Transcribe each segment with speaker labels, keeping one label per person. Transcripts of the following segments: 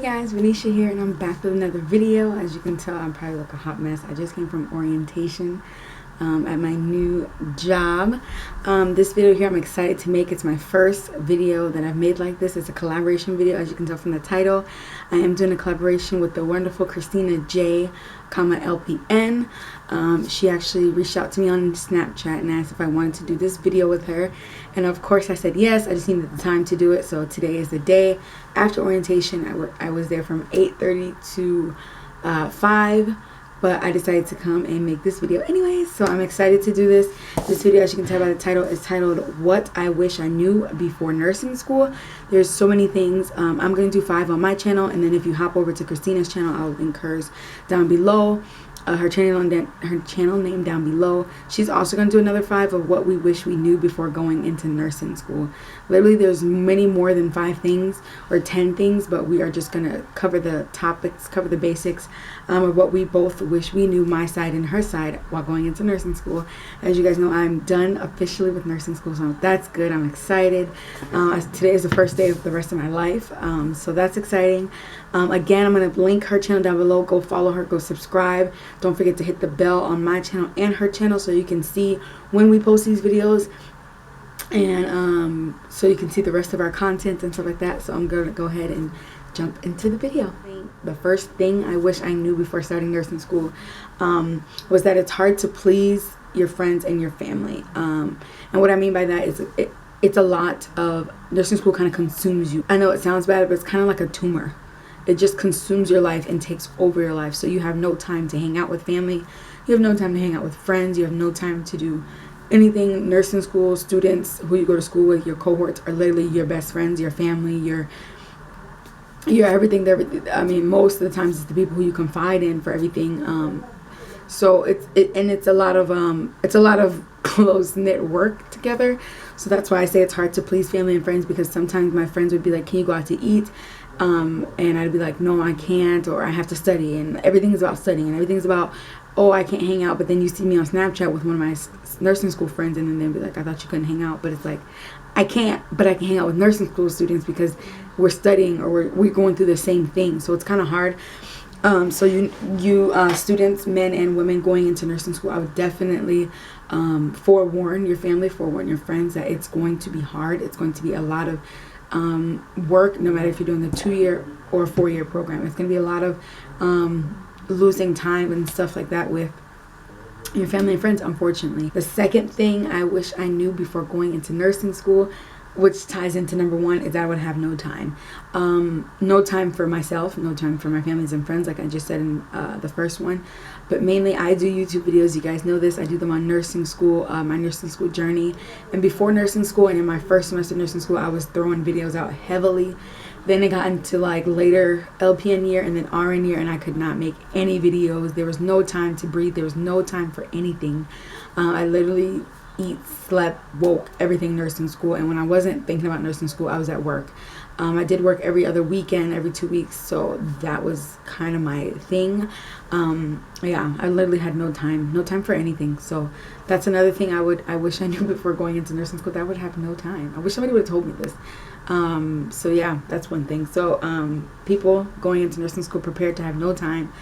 Speaker 1: Hey guys, Vanisha here, and I'm back with another video. As you can tell, I'm probably like a hot mess. I just came from orientation at my new job. This video here I'm excited to make. It's my first video that I've made like this. It's a collaboration video, as you can tell from the title. I am doing a collaboration with the wonderful Christina J, LPN. She actually reached out to me on Snapchat and asked if I wanted to do this video with her, and of course I said yes. I just needed the time to do it, so today is the day. After orientation, I was there from 8:30 to 5, but I decided to come and make this video anyways, so I'm excited to do this. This video, as you can tell by the title, is titled What I Wish I Knew Before Nursing School. There's so many things. I'm going to do 5 on my channel, and then if you hop over to Christina's channel, I'll link hers down below. Her channel name down below. She's also going to do another 5 of what we wish we knew before going into nursing school. Literally, there's many more than 5 things or 10 things, but we are just going to cover the topics, cover the basics of what we both wish we knew, my side and her side, while going into nursing school. As you guys know, I'm done officially with nursing school, so that's good. I'm excited. Today is the first day of the rest of my life, so that's exciting. Again, I'm going to link her channel down below. Go follow her, go subscribe. Don't forget to hit the bell on my channel and her channel so you can see when we post these videos, and so you can see the rest of our content and stuff like that. So I'm going to go ahead and jump into the video. The first thing I wish I knew before starting nursing school was that it's hard to please your friends and your family. And what I mean by that is it's a lot of nursing school kind of consumes you. I know it sounds bad, but it's kind of like a tumor. It just consumes your life and takes over your life. So you have no time to hang out with family. You have no time to hang out with friends. You have no time to do anything. Nursing school students who you go to school with, your cohorts, are literally your best friends, your family, your everything. I mean, most of the times it's the people who you confide in for everything. So it's a lot of close-knit work together. So that's why I say it's hard to please family and friends, because sometimes my friends would be like, can you go out to eat? And I'd be like, no, I can't, or I have to study, and everything is about studying, and everything's about, oh, I can't hang out. But then you see me on Snapchat with one of my nursing school friends, and then they'll be like, I thought you couldn't hang out. But it's like, I can't, but I can hang out with nursing school students because we're studying, or we're going through the same thing. So it's kind of hard. So you students, men and women going into nursing school, I would definitely forewarn your family, forewarn your friends that it's going to be hard. It's going to be a lot of work, no matter if you're doing the 2-year or 4-year program. It's going to be a lot of losing time and stuff like that with your family and friends, unfortunately. The second thing I wish I knew before going into nursing school, which ties into number 1, is that I would have no time. No time for myself, no time for my families and friends, like I just said in the first one. But mainly I do YouTube videos. You guys know this. I do them on nursing school, my nursing school journey. And before nursing school and in my first semester of nursing school, I was throwing videos out heavily. Then it got into like later LPN year and then RN year, and I could not make any videos. There was no time to breathe. There was no time for anything. I literally eat, slept, woke, everything nursing school. And when I wasn't thinking about nursing school, I was at work. I did work every other weekend, every 2 weeks, so that was kind of my thing. Yeah, I literally had no time for anything. So that's another thing I wish I knew before going into nursing school, that I would have no time. I wish somebody would have told me this. So yeah, that's one thing. So people going into nursing school prepared to have no time.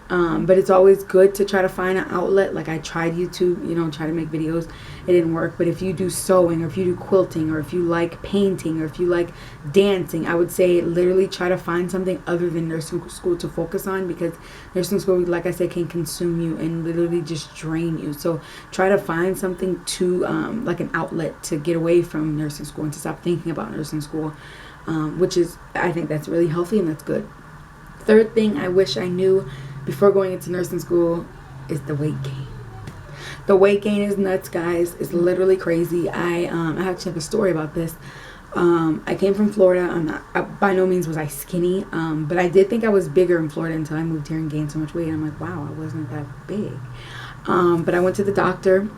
Speaker 1: But it's always good to try to find an outlet. Like I tried YouTube, try to make videos. It didn't work. But if you do sewing, or if you do quilting, or if you like painting, or if you like dancing, I would say literally try to find something other than nursing school to focus on, because nursing school, like I said, can consume you and literally just drain you. So try to find something to like an outlet to get away from nursing school and to stop thinking about nursing school, which is, I think that's really healthy and that's good. Third thing I wish I knew before going into nursing school is the weight gain. The weight gain is nuts, guys. It's literally crazy. I actually have a story about this. I came from Florida. By no means was I skinny, but I did think I was bigger in Florida until I moved here and gained so much weight. I'm like, wow, I wasn't that big. But I went to the doctor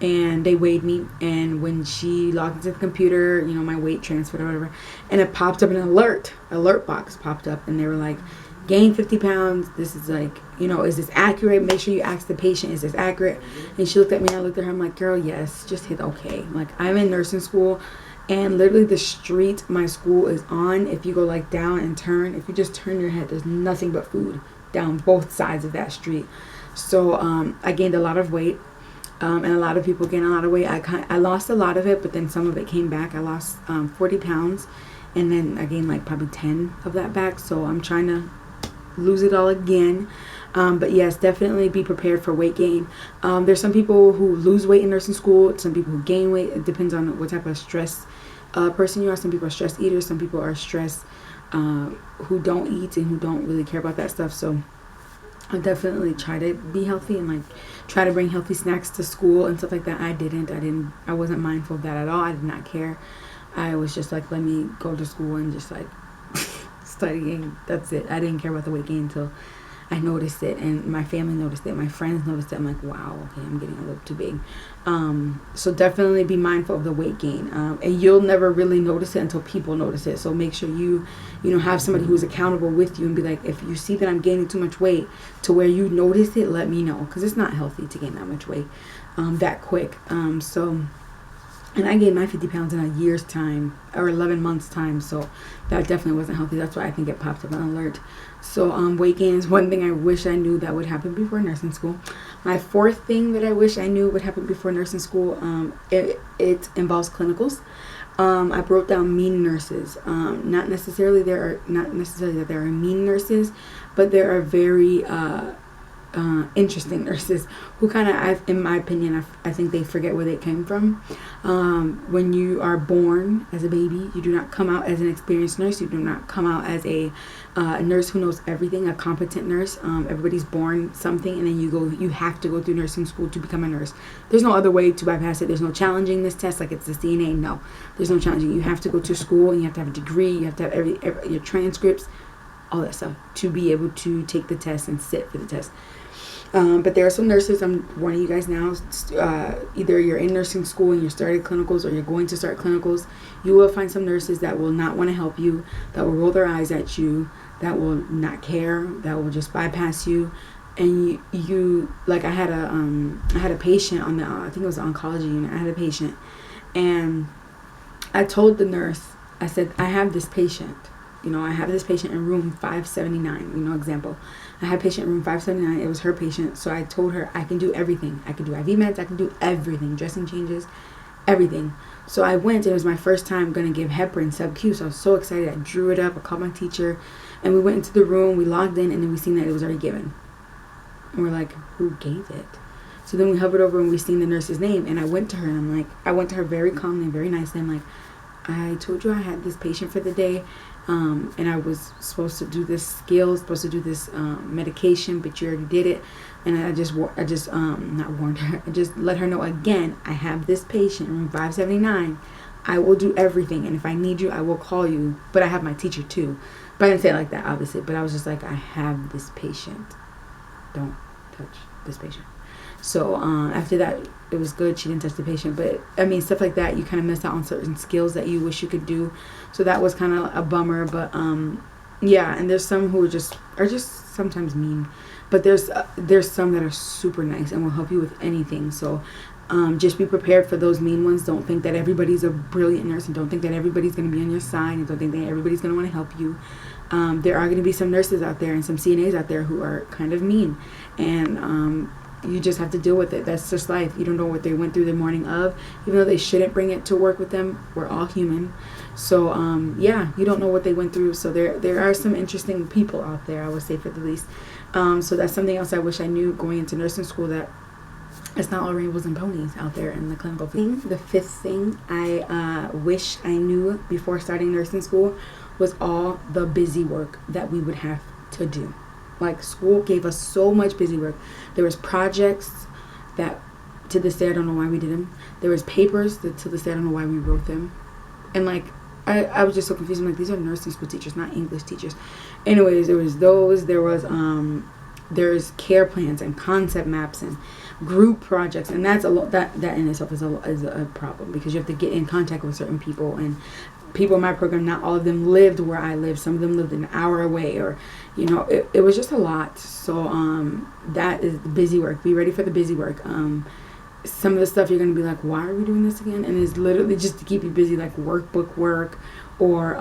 Speaker 1: and they weighed me, and when she logged into the computer, my weight transferred or whatever, and it popped up an alert box popped up, and they were like, gain 50 pounds. This is like, is this accurate? Make sure you ask the patient, is this accurate? And she looked at me and I looked at her. I'm like, girl, yes, just hit okay. Like, I'm in nursing school And literally the street my school is on, if you go like down and turn, if you just turn your head, there's nothing but food down both sides of that street. So I gained a lot of weight, and a lot of people gain a lot of weight. I lost a lot of it, but then some of it came back. I lost 40 pounds, and then I gained like probably 10 of that back. So I'm trying to lose it all again. But yes, definitely be prepared for weight gain. There's some people who lose weight in nursing school, some people who gain weight. It depends on what type of stress person you are. Some people are stress eaters, some people are stress who don't eat and who don't really care about that stuff. So I definitely try to be healthy and like try to bring healthy snacks to school and stuff like that. I wasn't mindful of that at all. I did not care. I was just like, let me go to school and just like studying. That's it. I didn't care about the weight gain until I noticed it, and my family noticed it, my friends noticed it. I'm like, wow, okay, I'm getting a little too big. So definitely be mindful of the weight gain, and you'll never really notice it until people notice it. So make sure you have somebody who's accountable with you and be like, if you see that I'm gaining too much weight to where you notice it, let me know, because it's not healthy to gain that much weight that quick. And I gained my 50 pounds in a year's time, or 11 months time, so that definitely wasn't healthy. That's why I think it popped up on alert. So weight gain is one thing I wish I knew that would happen before nursing school. My fourth thing that I wish I knew would happen before nursing school, it involves clinicals. I wrote down mean nurses. Not necessarily that there are mean nurses, but there are very interesting nurses who kind of, in my opinion, I think they forget where they came from. When you are born as a baby, you do not come out as an experienced nurse. You do not come out as a nurse who knows everything, a competent nurse. Everybody's born something, and then you have to go through nursing school to become a nurse. There's no other way to bypass it. There's no challenging this test like it's the CNA. No, there's no challenging. You have to go to school, and you have to have a degree. You have to have your transcripts, all that stuff, to be able to take the test and sit for the test. But there are some nurses, I'm warning you guys now, either you're in nursing school and you're starting clinicals, or you're going to start clinicals. You will find some nurses that will not want to help you, that will roll their eyes at you, that will not care, that will just bypass you. And you like, I had a patient on the, I think it was the oncology unit. I had a patient, and I told the nurse, I said, I have this patient in room 579, example. I had a patient in room 579. It was her patient. So I told her, I can do everything. I can do IV meds. I can do everything. Dressing changes, everything. So I went. It was my first time going to give heparin sub-Q. So I was so excited. I drew it up. I called my teacher. And we went into the room. We logged in. And then we seen that it was already given. And we're like, who gave it? So then we hovered over and we seen the nurse's name. And I went to her. And I went to her very calmly and very nicely. I'm like, I told you I had this patient for the day. And I was supposed to do this supposed to do this medication, but you already did it. And I just not warned her. I just let her know again, I have this patient in room 579. I will do everything, and if I need you, I will call you. But I have my teacher too. But I didn't say it like that, obviously. But I was just like, I have this patient. Don't touch this patient. So after that, it was good. She didn't touch the patient. But, I mean, stuff like that, you kind of miss out on certain skills that you wish you could do. So that was kind of a bummer. But, yeah, and there's some who are just sometimes mean. But there's some that are super nice and will help you with anything. So just be prepared for those mean ones. Don't think that everybody's a brilliant nurse, and don't think that everybody's going to be on your side, and don't think that everybody's going to want to help you. There are going to be some nurses out there and some CNAs out there who are kind of mean. And you just have to deal with it. That's just life. You don't know what they went through the morning of. Even though they shouldn't bring it to work with them, we're all human. So, yeah, you don't know what they went through. So there are some interesting people out there, I would say, for the least. So that's something else I wish I knew going into nursing school, that it's not all rainbows and ponies out there in the clinical field. The fifth thing I wish I knew before starting nursing school was all the busy work that we would have to do. Like, school gave us so much busy work. There was projects that to this day I don't know why we did them. There was papers that to this day I don't know why we wrote them. And like, I was just so confused. I'm like, these are nursing school teachers, not English teachers. Anyways, there was those. There's care plans and concept maps and group projects, and that's a lot. That in itself is a problem, because you have to get in contact with certain people, and people in my program, not all of them lived where I live. Some of them lived an hour away, or it was just a lot. So that is the busy work. Be ready for the busy work. some of the stuff you're going to be like, why are we doing this again? And it's literally just to keep you busy, like workbook work or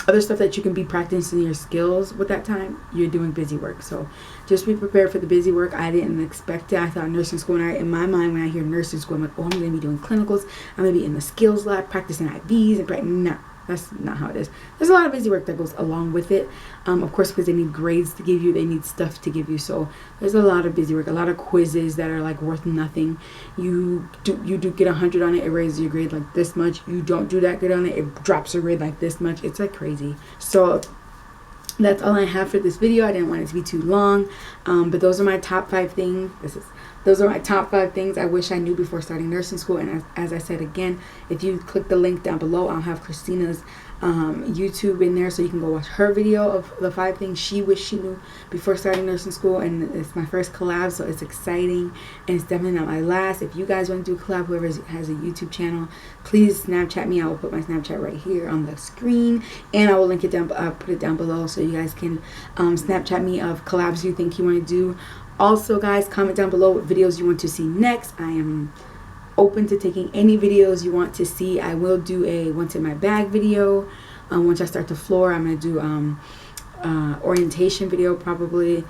Speaker 1: other stuff that you can be practicing your skills with that time. You're doing busy work. So just be prepared for the busy work. I didn't expect it. I thought nursing school, and in my mind, when I hear nursing school, I'm like, oh, I'm going to be doing clinicals. I'm going to be in the skills lab practicing IVs. And no, that's not how it is. There's a lot of busy work that goes along with it. Of course, because they need grades to give you. They need stuff to give you. So there's a lot of busy work, a lot of quizzes that are like worth nothing. You do get 100 on it. It raises your grade like this much. You don't do that good on it. It drops your grade like this much. It's like crazy. So that's all I have for this video. I didn't want it to be too long. But those are my top 5 things. Those are my top 5 things I wish I knew before starting nursing school. And as I said again, if you click the link down below, I'll have Christina's YouTube in there, so you can go watch her video of the 5 things she wished she knew before starting nursing school. And it's my first collab, so it's exciting, and it's definitely not my last. If you guys want to do a collab, whoever has a YouTube channel, please Snapchat me. I will put my Snapchat right here on the screen, and I will link it down. Put it down below so you guys can Snapchat me of collabs you think you want to do. Also, guys, comment down below what videos you want to see next. I am open to taking any videos you want to see. I will do a what's in my bag video. Once I start the floor, I'm going to do orientation video probably.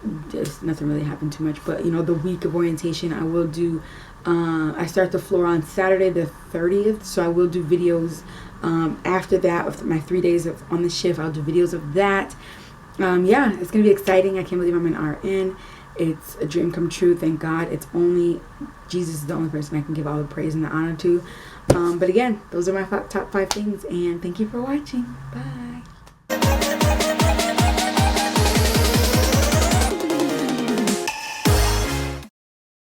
Speaker 1: There's nothing really happened too much, but you know, the week of orientation, I will do, I start the floor on Saturday the 30th, so I will do videos after that, of my 3 days on the shift. I'll do videos of that. Yeah, it's going to be exciting. I can't believe I'm an RN. It's a dream come true, thank God. It's only, Jesus is the only person I can give all the praise and the honor to. But again, those are my top 5 things, and thank you for watching. Bye.